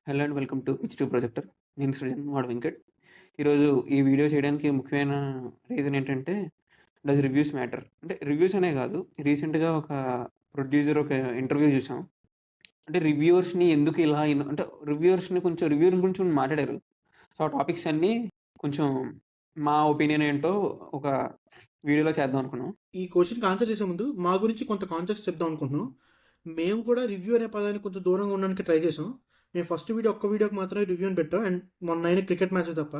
Hello and welcome to pitch two projector. నేను సృజన్ వాడు వెంకట్. ఈరోజు ఈ వీడియో చేయడానికి ముఖ్యమైన రీజన్ ఏంటంటే, డస్ రివ్యూస్ మ్యాటర్? అంటే రివ్యూస్ అనే కాదు, రీసెంట్గా ఒక ప్రొడ్యూసర్ ఒక ఇంటర్వ్యూ చూసాం. అంటే రివ్యూవర్స్ని ఎందుకు ఇలా అంటే రివ్యూవర్స్ని కొంచెం రివ్యూవర్స్ గురించి కొంచెం మాట్లాడారు. సో ఆ టాపిక్స్ అన్నీ కొంచెం మా ఒపీనియన్ ఏంటో ఒక వీడియోలో చేద్దాం అనుకున్నాం. ఈ క్వశ్చన్కి ఆన్సర్ చేసే ముందు మా గురించి కొంత కాన్సెప్ట్ చెప్దాం అనుకుంటున్నాం. మేము కూడా రివ్యూ అనే పదానికి కొంచెం దూరంగా ఉండడానికి ట్రై చేసాం. మేము ఫస్ట్ ఒక్క వీడియోకి మాత్రమే రివ్యూ అని పెట్టాం. అండ్ మొన్న అయిన క్రికెట్ మ్యాచెస్ తప్ప.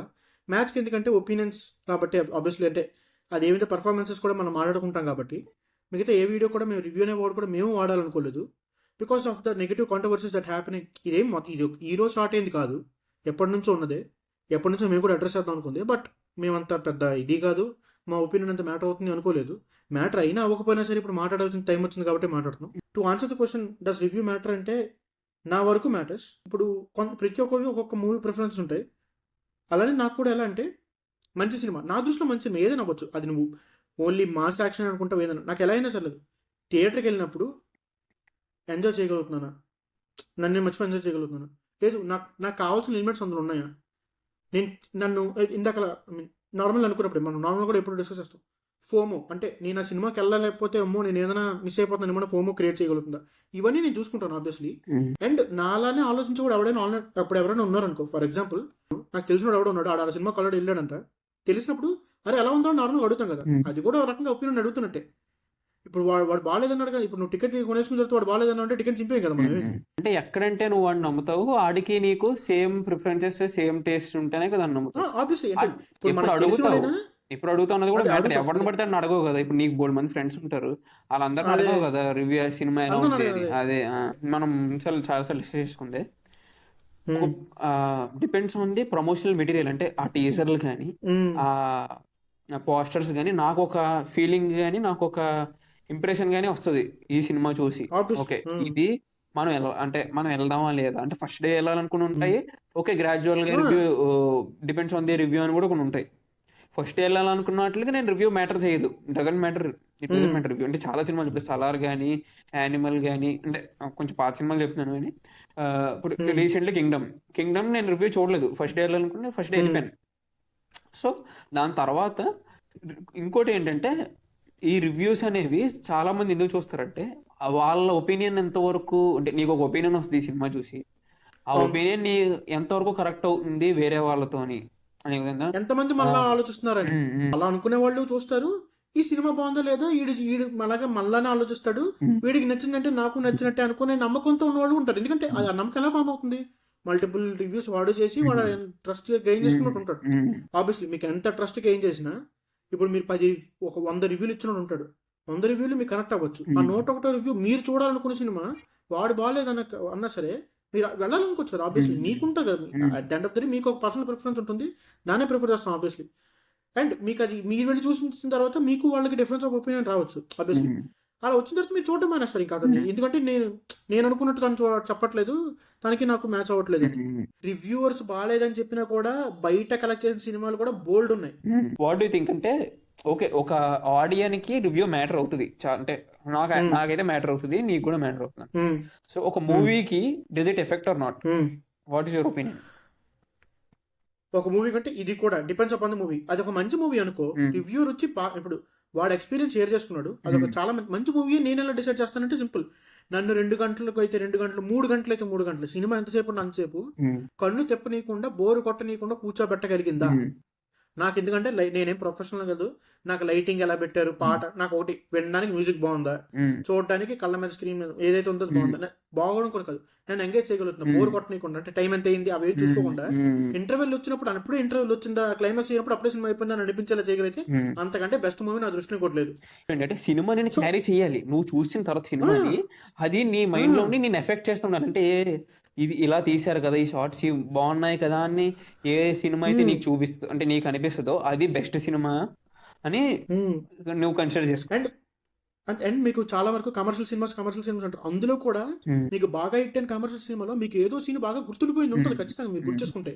మ్యాచ్కి ఎందుకంటే ఒపీనియన్స్ కాబట్టి ఆబ్వియస్లీ అంటే అదేమిటో పర్ఫార్మెన్సెస్ కూడా మనం మాట్లాడుకుంటాం కాబట్టి మిగతా ఏ వీడియో కూడా మేము రివ్యూ అనే వర్డ్ కూడా మేము వాడాలనుకోలేదు. Because of the negative controversies that happening. ఇది ఈ రోజు స్టార్ట్ అయింది కాదు, ఎప్పటి నుంచో ఉన్నదే. ఎప్పటి నుంచో మేము కూడా అడ్రస్ చేద్దాం అనుకుంది. బట్ మేమంత పెద్ద ఇది కాదు, మా ఒపీనియన్ అంత మ్యాటర్ అవుతుంది అనుకోలేదు. మ్యాటర్ అయినా అవ్వకపోయినా సరే ఇప్పుడు మాట్లాడాల్సిన టైం వచ్చింది కాబట్టి మాట్లాడుతున్నాం. To answer the question, does review matter అంటే నా వరకు మ్యాటర్స్. ఇప్పుడు ప్రతి ఒక్కరికి ఒక్కొక్క మూవీ ప్రిఫరెన్స్ ఉంటాయి. అలానే నాకు కూడా ఎలా అంటే మంచి సినిమా, నా దృష్టిలో మంచి సినిమా ఏదైనా అవ్వచ్చు. అది నువ్వు ఓన్లీ మాస్ యాక్షన్ అనుకుంటావు ఏదైనా, నాకు ఎలా అయినా సరే థియేటర్కి వెళ్ళినప్పుడు ఎంజాయ్ చేయగలుగుతున్నానా, నన్ను మర్చిపోయి ఎంజాయ్ చేయగలుగుతున్నానా, లేదు నాకు కావాల్సిన లిమిట్స్ అందులో ఉన్నాయా. నన్ను ఇందాక నార్మల్ అనుకున్నప్పుడు మనం నార్మల్ కూడా ఎప్పుడు డిస్కస్ చేస్తాం. ఫోమో అంటే నేను ఆ సినిమాకి వెళ్ళలేకపోతే అమ్మో నేను ఏదైనా మిస్ అయిపోతున్నాను, ఏమైనా ఫోమో క్రియేట్ చేయగలుగుతుందా, ఇవన్నీ నేను చూసుకుంటాను ఆబ్వియస్లీ. అండ్ నాలానే ఆలోచించి కూడా ఎవడైనా ఆన్లైన్ అప్పుడు ఎవరైనా ఉన్నారనుకో, ఫర్ ఎగ్జాంపుల్ నాకు తెలిసిన ఎవడో ఉన్నాడు, ఆడ సినిమాకి ఆల్రెడీ వెళ్ళాడంట. తెలిసినప్పుడు అరే ఎలా ఉందో నార్మల్గా అడుగుతాం కదా, అది కూడా ఒక రకంగా ఒపీనియన్ అడుగుతున్నట్టే. ఇప్పుడు వాడు బాగాలేదన్నాడు కదా, ఇప్పుడు నువ్వు టికెట్ కొనేసుకుని చెప్తే వాడు బాగాలేదన్నా అంటే టికెట్ చింపేం కదా మనం. అంటే ఎక్కడంటే నువ్వు వాడిని నమ్ముతావు, ఆడికి నీకు సేమ్ ప్రిఫరెన్సెస్ సేమ్ టేస్ట్ ఉంటేనే కదా నమ్ముతావు. ఆబ్వియస్లీ ఇప్పుడు అడుగుతా ఉన్నది కూడా మ్యాటర్. అడుగుతావు. ఎవరిని పడితే అడగవు కదా. ఇప్పుడు నీకు బోల్డ్ మంది ఫ్రెండ్స్ ఉంటారు, వాళ్ళందరిని అడగవు కదా రివ్యూ సినిమా ఎలా ఉంది అని. అదే మనం చాలా సార్లు చేసుకుందే. Depends on the promotional material. అంటే ఆ టీజర్లు కానీ ఆ పోస్టర్స్ కానీ నాకు ఒక ఫీలింగ్ కానీ నాకు ఒక ఇంప్రెషన్ గానీ వస్తుంది ఈ సినిమా చూసి. ఓకే ఇది మనం వెళ్దామా లేదా అంటే ఫస్ట్ డే వెళ్ళాలనుకుని ఉంటాయి. ఓకే గ్రాడ్యువల్ గా review depends on the review అని కూడా కొన్ని ఉంటాయి. ఫస్ట్ డే వెళ్ళాలనుకున్న వాటికి నేను రివ్యూ మ్యాటర్ చేయదు, doesn't matter. It doesn't matter review. అంటే చాలా సినిమాలు ఇప్పుడు సలార్ కానీ యానిమల్ కానీ, అంటే కొంచెం పాత సినిమాలు చెప్తున్నాను కానీ, ఇప్పుడు రీసెంట్లీ కింగ్డమ్ నేను రివ్యూ చూడలేదు. ఫస్ట్ డే వెళ్ళాలనుకుని ఫస్ట్ డే వెళ్ళిపోయాను. సో దాని తర్వాత ఇంకోటి ఏంటంటే, ఈ రివ్యూస్ అనేవి చాలా మంది ఎందుకు చూస్తారంటే వాళ్ళ ఒపీనియన్ ఎంతవరకు, అంటే నీకు ఒక ఒపీనియన్ వస్తుంది ఈ సినిమా చూసి, ఆ ఒపీనియన్ నీ ఎంతవరకు కరెక్ట్ అవుతుంది వేరే వాళ్ళతో అని ఎంతమంది మళ్ళా ఆలోచిస్తున్నారని అలా అనుకునే వాళ్ళు చూస్తారు. ఈ సినిమా బాగుందో లేదో ఈడు అలాగే మళ్ళానే ఆలోచిస్తాడు, వీడికి నచ్చిందంటే నాకు నచ్చినట్టే అనుకునే నమ్మకంతో ఉన్నవాళ్ళు ఉంటారు. ఎందుకంటే ఆ నమ్మకం ఎలా ఫామ్ అవుతుంది, మల్టిపుల్ రివ్యూస్ వాడు చేసి వాడు ట్రస్ట్ గెయిన్ చేసుకున్నట్టు ఉంటాడు. ఆబ్వియస్లీ మీకు ఎంత ట్రస్ట్ గెయిన్ చేసినా, ఇప్పుడు మీరు 100 రివ్యూలు ఇచ్చినట్టు ఉంటాడు, 100 రివ్యూలు మీకు కనెక్ట్ అవ్వచ్చు. ఆ 101 రివ్యూ మీరు చూడాలనుకున్న సినిమా వాడు బాగాలేదు అన్నా సరే మీరు వెళ్ళాలనుకోవచ్చు కదా. ఆబ్వియస్లీ మీకుంటుంది కదా, at the end of the day మీకు ఒక పర్సనల్ ప్రిఫరెన్స్ ఉంటుంది, దాన్నే ప్రిఫర్ చేస్తాం ఆబ్వియస్లీ. అండ్ మీకు అది మీరు వెళ్ళి చూసిన తర్వాత మీకు వాళ్ళకి డిఫరెన్స్ ఆఫ్ ఒపీనియన్ రావచ్చు ఆబ్వియస్లీ. అలా వచ్చిన తర్వాత మీరు చూడటం మానేస్తారు ఇంకా అతన్ని, ఎందుకంటే నేను అనుకున్నట్టు తను చెప్పట్లేదు, తనకి నాకు మ్యాచ్ అవ్వట్లేదు అని. రివ్యూవర్స్ బాగాలేదని చెప్పినా కూడా బయట కలెక్ట్ చేసిన సినిమాలు కూడా బోల్డ్ ఉన్నాయి. వాట్ డూ థింక్ అంటే, ఓకే ఒక ఆడియన్స్ కి రివ్యూ మ్యాటర్ అవుతుంది, అంటే నాకైతే మ్యాటర్ అవుతుంది, నీకు కూడా మ్యాటర్ అవుతుంది. సో ఒక మూవీకి does it effect are not? What is your opinion? ఒక మూవీ కంటే ఇది కూడా డిపెండ్స్ అపాన్ ద మూవీ. అది ఒక మంచి మూవీ అనుకో, రివ్యూర్ వచ్చి ఇప్పుడు వాడు ఎక్స్పీరియన్స్ షేర్ చేసుకున్నాడు, అదొక చాలా మంచి మూవీ. నేను ఎలా డిసైడ్ చేస్తానంటే సింపుల్, నన్ను 2 గంటలకు అయితే 2 గంటలు, 3 గంటలు అయితే 3 గంటలు, సినిమా ఎంతసేపు ఉంటే అంతసేపు కన్ను తెప్పనీయకుండా బోరు కొట్టనీయకుండా కూర్చోబెట్టగలిగిందా నాకు. ఎందుకంటే నేనేం ప్రొఫెషనల్ కాదు, నాకు లైటింగ్ ఎలా పెట్టారు, పాట నాకు ఒకటి వినడానికి మ్యూజిక్ బాగుందా, చూడడానికి కళ్ళ మీద స్క్రీన్ ఏదైతే ఉందో బాగుందా, బాగోవడం కూడా కాదు, నేను ఎంగేజ్ చేయగలుగుతున్నా బోర్ కొట్టనీయకుండా. అంటే టైం ఎంత అయింది అవి చూసుకోకుండా, ఇంటర్వెల్ వచ్చినప్పుడు అప్పుడే ఇంటర్వెల్ వచ్చిందా, క్లైమాక్స్ అయినప్పుడు అప్పుడే సినిమా అయిపోయిందని అనిపించేలా చేయగలిగితే అంతకంటే బెస్ట్ మూవీ నా దృష్టిని కొట్టలేదు. అంటే సినిమా నేను క్యారీ చేయాలి, నువ్వు చూసిన తర్వాత సినిమాని అది నీ మైండ్ లో నేను ఎఫెక్ట్ చేస్తున్నాను. అంటే ఇది ఇలా తీశారు కదా, ఈ షార్ట్స్ బాగున్నాయి కదా అని ఏ సినిమా అయితే నీకు చూపిస్తుంది, అంటే నీకు అనిపిస్తుందో అది బెస్ట్ సినిమా అని నువ్వు కన్సిడర్ చేసుకో. అండ్ మీకు చాలా వరకు కమర్షియల్ సినిమాస్ అంటారు, అందులో కూడా మీకు బాగా హిట్ అయిన కమర్షియల్ సినిమాలో మీకు ఏదో సీన్ బాగా గుర్తుండిపోయింది ఉంటుంది ఖచ్చితంగా, మీరు గుర్తు చేసుకుంటే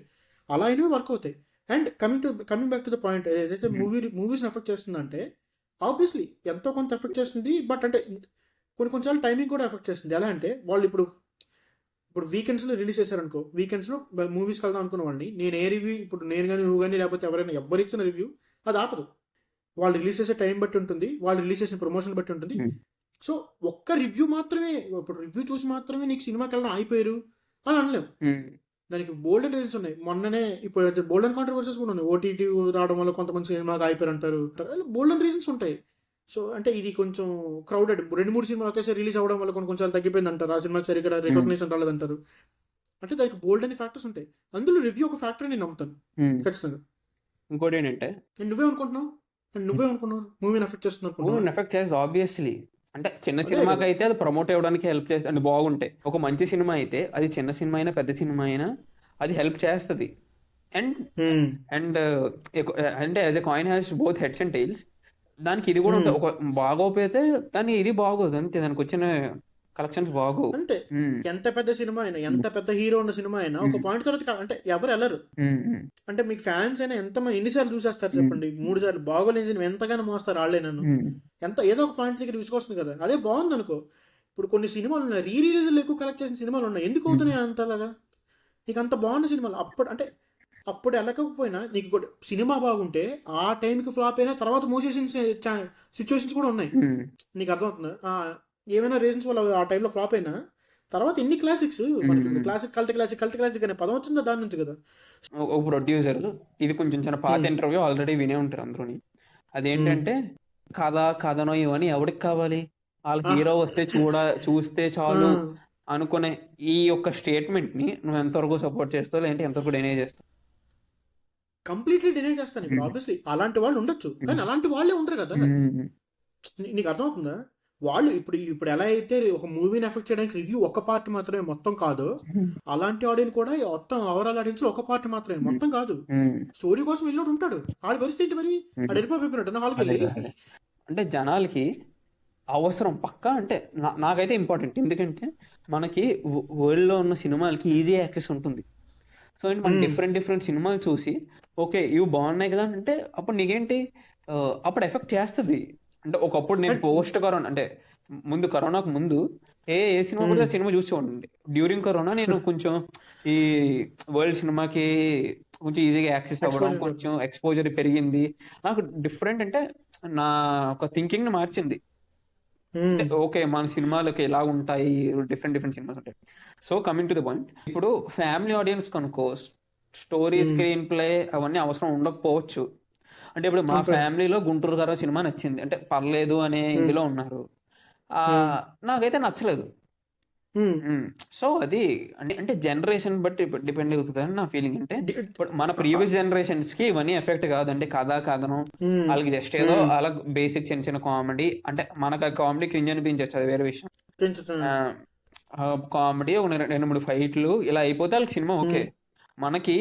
అలా అయినా వర్క్ అవుతాయి. And coming back to the point, ఏదైతే మూవీస్ని ఎఫెక్ట్ చేస్తుందంటే ఆబ్వియస్లీ ఎంతో కొంత ఎఫెక్ట్ చేస్తుంది. బట్ అంటే కొన్నిసార్లు టైమింగ్ కూడా ఎఫెక్ట్ చేస్తుంది. ఎలా అంటే వాళ్ళు ఇప్పుడు ఇప్పుడు వీకెండ్స్లో రిలీజ్ చేశారనుకో, వీకెండ్స్లో మూవీస్కి వెళ్దాం అనుకున్న వాళ్ళని నేను ఏ రివ్యూ, ఇప్పుడు నేను కానీ నువ్వు కానీ లేకపోతే ఎవరైనా ఎవరు ఇచ్చిన రివ్యూ అది ఆపదు. వాళ్ళు రిలీజ్ చేసే టైం బట్టి ఉంటుంది, వాళ్ళు రిలీజ్ చేసిన ప్రమోషన్ బట్టి ఉంటుంది. సో ఒక్క రివ్యూ మాత్రమే, ఇప్పుడు రివ్యూ చూసి మాత్రమే నీకు సినిమాకి వెళ్ళడం అయిపోయారు అని అనలేము. దానికి బోల్డెన్ రీజన్స్ ఉన్నాయి. మొన్ననే ఇప్పుడు బోల్డెన్ కాంట్రవర్సీస్ కూడా ఉన్నాయి. ఓటీటీ రావడం వల్ల కొంతమంది సినిమాకి అయిపోయారు అంటారు. బోల్డెన్ రీజన్స్ ఉంటాయి. సో అంటే ఇది కొంచెం క్రౌడెడ్, 2-3 సినిమాలు ఒకేసారి రిలీజ్ అవ్వడం వల్ల కొంచెం తగ్గిపోయింది అంటారు, ఆ సినిమాకి సరిగ్గా రికగ్నిషన్ రాలేదంటారు. అంటే దానికి బోల్డెన్ ఫ్యాక్టర్స్ ఉంటాయి. అందులో రివ్యూ ఒక ఫ్యాక్టర్ నేను నమ్ముతాను ఖచ్చితంగా. ఇంకోటి ఏంటంటే నువ్వేమనుకుంటున్నావు మూవీని ఎఫెక్ట్ చేస్తున్నారు? ఎఫెక్ట్ చేస్తుంది ఆబ్వియస్లీ. అంటే చిన్న సినిమాకి అయితే అది ప్రమోట్ అవ్వడానికి హెల్ప్ చేస్తుంది, అంటే బాగుంటాయి. ఒక మంచి సినిమా అయితే అది చిన్న సినిమా అయినా పెద్ద సినిమా అయినా అది హెల్ప్ చేస్తుంది. అండ్ అండ్ అంటే as a coin has both heads and tiles. దానికి ఇది కూడా ఉంటుంది. ఒక బాగోపోతే దాన్ని ఇది బాగోదు అంతే, దానికి వచ్చిన కలెక్షన్స్ బాగోవు. అంటే ఎంత పెద్ద సినిమా అయినా, ఎంత పెద్ద హీరో ఉన్న సినిమా అయినా ఒక పాయింట్ తర్వాత అంటే ఎవరు వెళ్ళరు. అంటే మీకు ఫ్యాన్స్ అయినా ఎన్నిసార్లు చూసేస్తారు చెప్పండి? 3 సార్లు బాగోలేని సినిమా ఎంతగానో మోస్తారు వాళ్ళే. నన్ను ఏదో ఒక పాయింట్ దగ్గర విసుకొస్తుంది కదా. అదే బాగుంది అనుకో. ఇప్పుడు కొన్ని సినిమాలు ఉన్నాయి, రిలీజ్లు ఎక్కువ కలెక్ట్ చేసిన సినిమాలు ఉన్నాయి. ఎందుకు అవుతున్నాయి అంతలాగా? నీకు అంత బాగున్న సినిమాలు అప్పుడు వెళ్ళకపోయినా నీకు సినిమా బాగుంటే ఆ టైంకి ఫ్లాప్ అయినా తర్వాత మూసేసిన సిచ్యువేషన్స్ కూడా ఉన్నాయి. నీకు అర్థమవుతుందా? ఏమైనా రీజన్స్ వల్ల ఆ టైంలో ఫ్లాప్ అయినా తర్వాత ఎన్ని క్లాసిక్స్ మనకి, కల్ట్ క్లాసిక్ అనే పదం వచ్చిందా దాని నుంచి కదా. ఒక ప్రొడ్యూసర్, ఇది కొంచెం చిన్న పాత ఇంటర్వ్యూ ఆల్రెడీ వినే ఉంటారు అందరూని. అదేంటంటే కథనో ఇవన్నీ ఎవరికి కావాలి, వాళ్ళ హీరో వస్తే చూస్తే చాలు అనుకునే ఈ యొక్క స్టేట్మెంట్ ని నువ్వు ఎంతవరకు సపోర్ట్ చేస్తావు, లేదంటే ఎంతవరకు డినై చేస్తావు? కంప్లీట్లీ డినై చేస్తాను. ఇప్పుడు ఆబ్వియస్లీ అలాంటి వాళ్ళు ఉండొచ్చు, కానీ అలాంటి వాళ్ళే ఉండరు కదా. నీకు అర్థమవుతుందా? వాళ్ళు ఇప్పుడు ఎలా అయితే ఒక మూవీని ఎఫెక్ట్ చేయడానికి రివ్యూ ఒక పార్ట్ మాత్రమే, మొత్తం కాదు. అలాంటి ఆడియన్స్ కూడా మొత్తం ఓవరాల్ ఆడియన్స్ లో ఒక పార్ట్ మాత్రమే, మొత్తం కాదు. స్టోరీ కోసం వెళ్ళి ఉంటాడు. ఆడి పరిస్థితి ఏంటి మరి? ఆడు వెళ్ళిపోయినట్టు హాల్కి వెళ్ళి. అంటే జనాలకి అవసరం పక్కా, అంటే నాకైతే ఇంపార్టెంట్. ఎందుకంటే మనకి వరల్డ్ లో ఉన్న సినిమాలకి ఈజీ యాక్సెస్ ఉంటుంది. సో మనం డిఫరెంట్ సినిమాలు చూసి ఓకే ఇవి బాగున్నాయి కదా అంటే అప్పుడు నీకేంటి అప్పుడు ఎఫెక్ట్ చేస్తుంది. అంటే ఒకప్పుడు నేను పోస్ట్ కరోనా, అంటే ముందు కరోనాకు ముందు ఏ సినిమా కూడా సినిమా చూసేవాడి. డ్యూరింగ్ కరోనా నేను కొంచెం ఈ వరల్డ్ సినిమాకి కొంచెం ఈజీగా యాక్సెస్ అవ్వడం, కొంచెం ఎక్స్పోజర్ పెరిగింది. నాకు డిఫరెంట్ అంటే నా ఒక థింకింగ్ ని మార్చింది. ఓకే మన సినిమాలకి ఎలా ఉంటాయి, డిఫరెంట్ సినిమాస్ ఉంటాయి. So coming to the point, ఇప్పుడు ఫ్యామిలీ ఆడియన్స్ కనుకో స్టోరీ, స్క్రీన్ ప్లే అవన్నీ అవసరం ఉండకపోవచ్చు. అంటే ఇప్పుడు మా ఫ్యామిలీలో గుంటూరు గారు సినిమా నచ్చింది, అంటే పర్లేదు అనే ఇదిలో ఉన్నారు. నాకైతే నచ్చలేదు. సో అది అంటే జనరేషన్ బట్టి డిపెండ్ అవుతుంది నా ఫీలింగ్. అంటే మన ప్రీవియస్ జనరేషన్స్ కి ఇవన్నీ ఎఫెక్ట్ కాదు. అంటే కథనం వాళ్ళకి జస్ట్ ఏదో అలా బేసిక్ చిన్న కామెడీ, అంటే మనకు ఆ కామెడీ క్రింజ్ అనిపించచ్చు, అది వేరే విషయం. కామెడీ ఒక 2-3 ఫైట్లు ఇలా అయిపోతే వాళ్ళకి సినిమా ఓకే. మనకి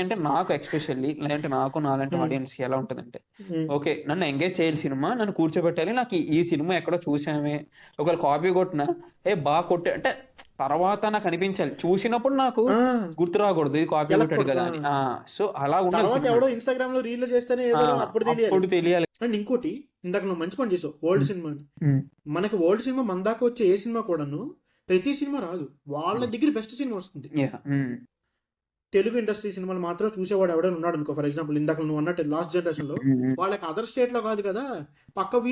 అంటే నాకు ఎక్స్పెషల్లీ లేదంటే నాకు నాలాంటి ఆడియన్స్ ఎలా ఉంటదంటే ఓకే నన్ను ఎంగేజ్ చేయాలి సినిమా, నన్ను కూర్చోబెట్టాలి, నాకు ఈ సినిమా ఎక్కడో చూసామే, ఒకవేళ కాపీ కొట్టినా బాగా కొట్టే అంటే తర్వాత నాకు అనిపించాలి, చూసినప్పుడు నాకు గుర్తు రాకూడదు ఇది కాపీ కొట్టాడు కదా అని. సో అలా ఉండాలి. ఇన్స్టాగ్రామ్ లో రీల్ చేస్తేనే అప్పుడు తెలియాలి. అండ్ ఇంకోటి, ఇందాక నువ్వు మంచి పని చేసావు, ఓల్డ్ సినిమా. మనకి ఓల్డ్ సినిమా మన దాకా వచ్చే ఏ సినిమా కూడాను ప్రతి సినిమా రాదు, వాళ్ళ దగ్గర బెస్ట్ సినిమా వస్తుంది. తెలుగు ఇండస్ట్రీ సినిమాలు మాత్రం చూసేవాడు ఎవడైనా ఉన్నాడు అనుకో. ఫర్ ఎగ్జాంపుల్ ఇందాక నువ్వు అన్నట్టు లాస్ట్ జనరేషన్ లో వాళ్ళకి అదర్ స్టేట్ లో కాదు కదా, పక్క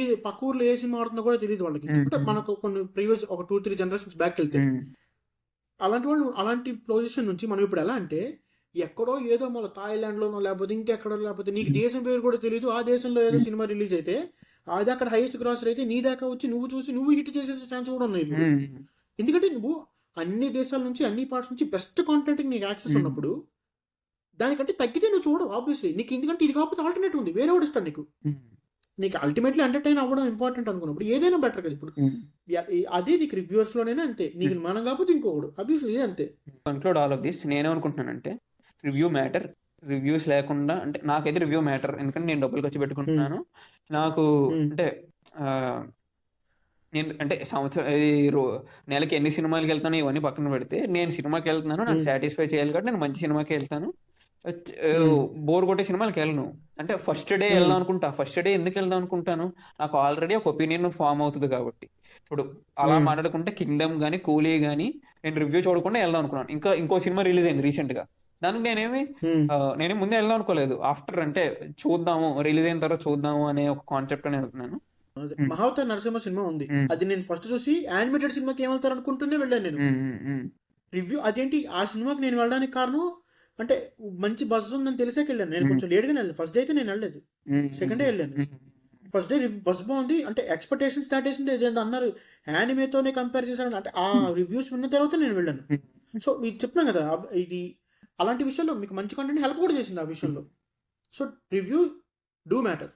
ఊర్లో ఏ సినిమా ఆడుతుందో కూడా తెలియదు వాళ్ళకి. అంటే మనకు కొన్ని ప్రీవియస్ ఒక 2-3 జనరేషన్స్ బ్యాక్ వెళ్తే అలాంటి వాళ్ళు, అలాంటి పొజిషన్ నుంచి మనం ఇప్పుడు ఎలా అంటే ఎక్కడో ఏదో మన థాయిలాండ్ లోనో లేకపోతే ఇంకెక్కడో, లేకపోతే నీకు దేశం పేరు కూడా తెలియదు, ఆ దేశంలో ఏదో సినిమా రిలీజ్ అయితే అది అక్కడ హైయెస్ట్ గ్రాసర్ అయితే నీ దాకా వచ్చి నువ్వు చూసి నువ్వు హిట్ చేసే ఛాన్స్ కూడా ఉన్నాయి. ఎందుకంటే నువ్వు అన్ని దేశాల నుంచి, అన్ని పార్ట్స్ నుంచి బెస్ట్ కాంటెంట్ నీకు యాక్సెస్ ఉన్నప్పుడు దానికంటే తగ్గితే నువ్వు చూడవు ఆబ్వియస్లీ. నీకు ఎందుకంటే ఇది కాకపోతే ఆల్టర్నేటివ్ ఉంది, వేరే వాడు ఇస్తాడు నీకు అల్టిమేట్లీ ఎంటర్టైన్ అవ్వడం ఇంపార్టెంట్ అనుకున్నప్పుడు ఏదైనా బెటర్ కదా. ఇప్పుడు అదే నీకు రివ్యూవర్స్ లోనైనా అంతే, నీకు మనం కాకపోతే ఇంకోడు ఆబ్వియస్లీ ఇదే అంతే. కన్క్లూడ్ ఆల్ ఆఫ్ దిస్, నేనేమనుకుంటున్నానంటే రివ్యూ మ్యాటర్, రివ్యూస్ లేకుండా అంటే నాకైతే రివ్యూ మ్యాటర్. ఎందుకంటే నేను డబ్బులు ఖర్చు పెట్టుకుంటున్నాను. నాకు అంటే నేను అంటే నెలకి ఎన్ని సినిమాలకి వెళ్తాను ఇవన్నీ పక్కన పెడితే నేను సినిమాకి వెళ్తున్నాను, నాకు సాటిస్ఫై చేయాలి కాబట్టి నేను మంచి సినిమాకి వెళ్తాను. బోర్ కొట్టే సినిమాలకి వెళ్ళను. అంటే ఫస్ట్ డే వెళ్దాం అనుకుంటా. ఫస్ట్ డే ఎందుకు వెళ్దాం అనుకుంటాను, నాకు ఆల్రెడీ ఒక ఒపీనియన్ ఫామ్ అవుతుంది కాబట్టి. ఇప్పుడు అలా మాట్లాడుకుంటే కింగ్డమ్ గానీ కూలీ గానీ నేను రివ్యూ చూడకుండా వెళ్దాం అనుకున్నాను. ఇంకో సినిమా రిలీజ్ అయింది రీసెంట్ గా, దానికి నేనేం ముందే వెళ్దాం అనుకోలేదు. ఆఫ్టర్ అంటే చూద్దాము, రిలీజ్ అయిన తర్వాత చూద్దాము అనే ఒక కాన్సెప్ట్ అని వెళ్తున్నాను. మహావతార్ నరసింహ సినిమా ఉంది, అది నేను ఫస్ట్ చూసి యానిమేటెడ్ సినిమాకి ఏమవుతారు అనుకుంటూనే వెళ్ళాను నేను రివ్యూ. అదేంటి ఆ సినిమాకి నేను వెళ్ళడానికి కారణం అంటే మంచి బజ్ ఉందని తెలిసాక వెళ్ళాను. నేను కొంచెం లేట్గానే వెళ్ళాను, ఫస్ట్ డే అయితే నేను వెళ్ళలేదు, సెకండ్ డే వెళ్ళాను. ఫస్ట్ డే బస్ బాగుంది అంటే ఎక్స్పెక్టేషన్స్ దాటేసింది, ఏదో అన్నారు యానిమేతోనే కంపేర్ చేశారు అంటే ఆ రివ్యూస్ విన్న తర్వాత నేను వెళ్ళాను. సో మీకు చెప్తున్నాను కదా, ఇది అలాంటి విషయంలో మీకు మంచి కంటెంట్ హెల్ప్ కూడా చేసింది ఆ విషయంలో. So review do matter.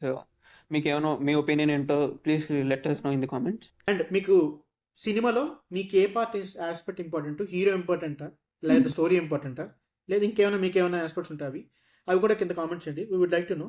So మీకు ఏమైనా మీ ఒపీనియన్ ఏంటో please let us know in the comments. And మీకు సినిమాలో మీకు ఏ పార్ట్ ఆస్పెక్ట్ ఇంపార్టెంట్, హీరో ఇంపార్టెంటా లేదా స్టోరీ ఇంపార్టెంటా లేదా ఇంకేమైనా మీకు ఏమైనా ఆస్పెక్ట్స్ ఉంటాయి అవి కూడా కింద కామెంట్స్ చేయండి. We would like to no.